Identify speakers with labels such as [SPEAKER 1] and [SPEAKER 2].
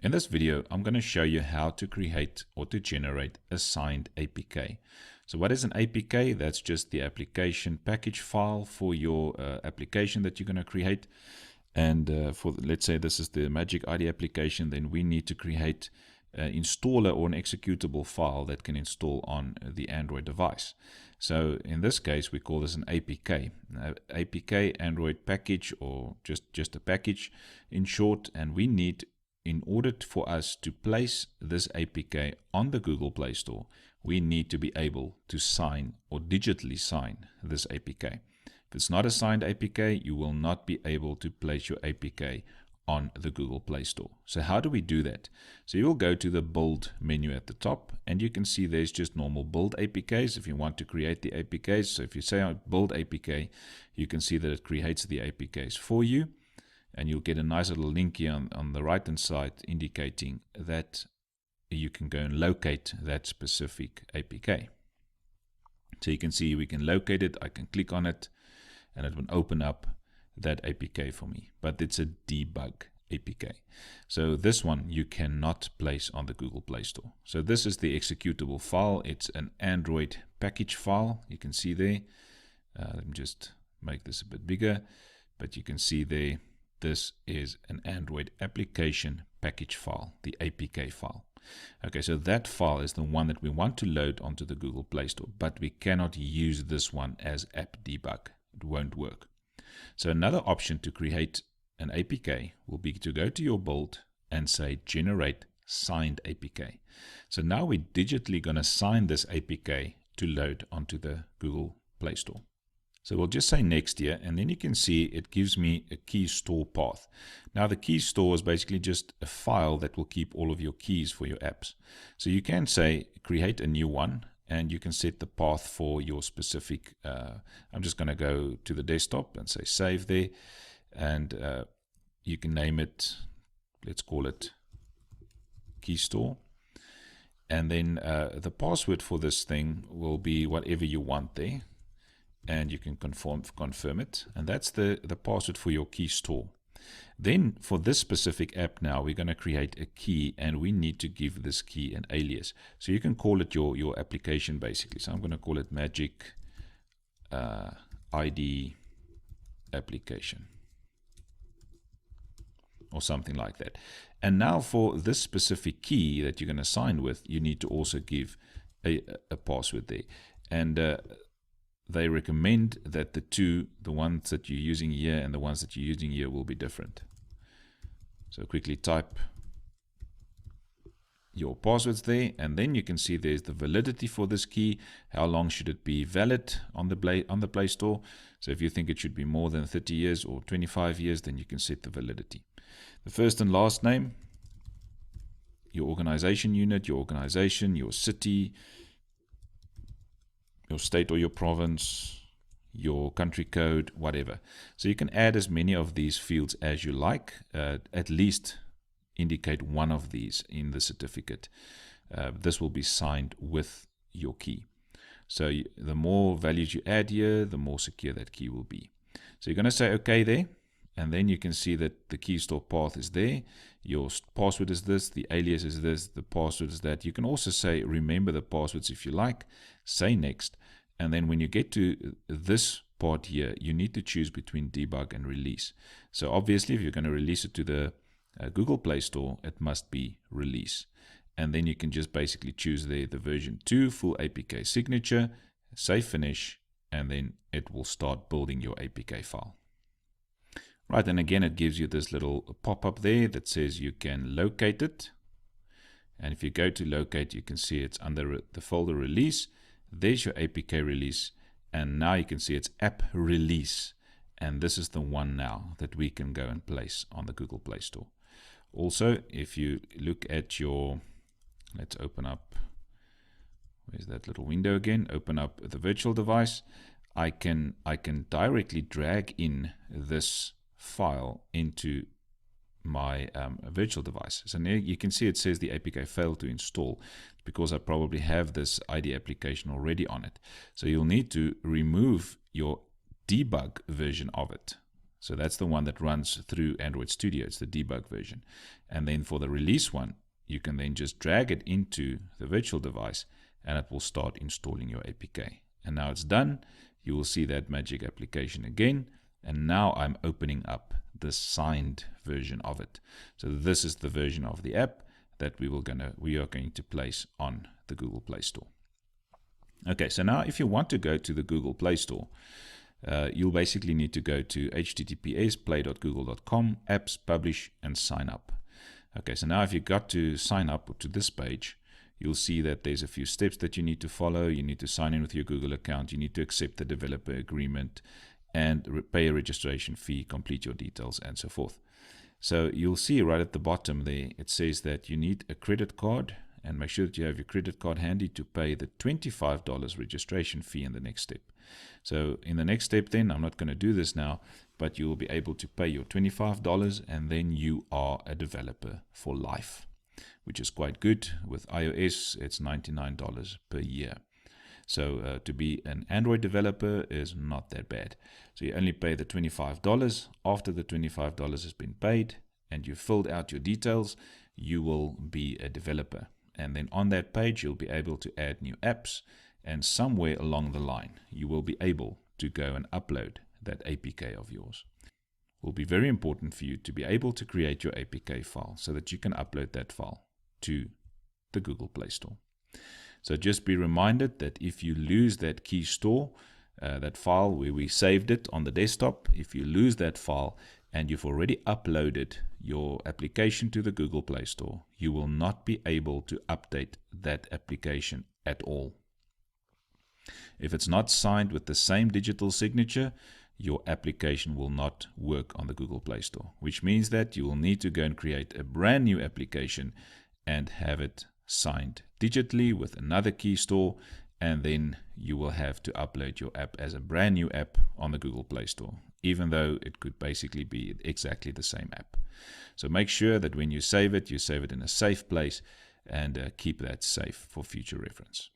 [SPEAKER 1] In this video, I'm going to show you how to create or to generate a signed APK. So what is an APK? That's just the application package file for your application that you're going to create. And let's say this is the Magic ID application, then we need to create an installer or an executable file that can install on the Android device. So in this case, we call this an APK. APK, Android package, or just a package in short, and we need, in order for us to place this APK on the Google Play Store, we need to be able to sign or digitally sign this APK. If it's not a signed APK, you will not be able to place your APK on the Google Play Store. So how do we do that? So you will go to the build menu at the top, and you can see there's just normal build APKs if you want to create the APKs. So if you say build APK, you can see that it creates the APKs for you. And you'll get a nice little link here on the right hand side indicating that you can go and locate that specific APK. So you can see we can locate it. I can click on it and it will open up that APK for me. But it's a debug APK. So this one you cannot place on the Google Play Store. So this is the executable file. It's an Android package file. You can see there. Let me just make this a bit bigger. But you can see there. This is an Android application package file, the APK file. Okay, so that file is the one that we want to load onto the Google Play Store, but we cannot use this one as app debug. It won't work. So another option to create an APK will be to go to your build and say generate signed APK. So now we're digitally going to sign this APK to load onto the Google Play Store. So we'll just say next here, and then you can see it gives me a key store path. Now the key store is basically just a file that will keep all of your keys for your apps. So you can say create a new one, and you can set the path for your specific, I'm just going to go to the desktop and say save there, and you can name it, let's call it key store. And then the password for this thing will be whatever you want there. And you can confirm it, and that's the password for your key store. Then for this specific app now, we're going to create a key, and we need to give this key an alias. So you can call it your application basically. So I'm going to call it Magic ID application or something like that. And now for this specific key that you're going to sign with, you need to also give a password there. And they recommend that the ones that you're using here and the ones that you're using here will be different. So quickly type your passwords there, and then you can see there's the validity for this key. How long should it be valid on the Play Store? So if you think it should be more than 30 years or 25 years, then you can set the validity. The first and last name, your organization unit, your organization, your city, your state or your province, your country code, whatever. So you can add as many of these fields as you like, at least indicate one of these in the certificate. This will be signed with your key. So the more values you add here, the more secure that key will be. So you're going to say OK there, and then you can see that the key store path is there. Your password is this, the alias is this, the password is that. You can also say remember the passwords if you like, say next, and then when you get to this part here, you need to choose between debug and release. So obviously if you're going to release it to the Google Play Store, it must be release. And then you can just basically choose there the version 2 full APK signature, say finish, and then it will start building your APK file. Right, and again, it gives you this little pop-up there that says you can locate it. And if you go to locate, you can see it's under the folder release. There's your APK release. And now you can see it's app release. And this is the one now that we can go and place on the Google Play Store. Also, if you look at your, let's open up, where's that little window again? Open up the virtual device. I can directly drag in this file into my virtual device. So now you can see it says the APK failed to install because I probably have this ID application already on it. So you'll need to remove your debug version of it. So that's the one that runs through Android Studio. It's the debug version. And then for the release one, you can then just drag it into the virtual device and it will start installing your APK. And now it's done. You will see that magic application again. And now I'm opening up the signed version of it. So this is the version of the app that we are going to place on the Google Play Store. Okay, so now if you want to go to the Google Play Store, you'll basically need to go to https://play.google.com, apps, publish, and sign up. Okay, so now if you got to sign up to this page, you'll see that there's a few steps that you need to follow. You need to sign in with your Google account. You need to accept the developer agreement and pay a registration fee, complete your details, and so forth. So you'll see right at the bottom there, it says that you need a credit card, and make sure that you have your credit card handy to pay the $25 registration fee in the next step. So in the next step then, I'm not going to do this now, but you will be able to pay your $25 and then you are a developer for life, which is quite good. With iOS, it's $99 per year. So to be an Android developer is not that bad. So you only pay the $25. After the $25 has been paid and you filled out your details, you will be a developer. And then on that page, you'll be able to add new apps. And somewhere along the line, you will be able to go and upload that APK of yours. It will be very important for you to be able to create your APK file so that you can upload that file to the Google Play Store. So just be reminded that if you lose that key store, that file where we saved it on the desktop, if you lose that file and you've already uploaded your application to the Google Play Store, you will not be able to update that application at all. If it's not signed with the same digital signature, your application will not work on the Google Play Store, which means that you will need to go and create a brand new application and have it signed digitally with another key store, and then you will have to upload your app as a brand new app on the Google Play Store, even though it could basically be exactly the same app. So make sure that when you save it in a safe place and keep that safe for future reference.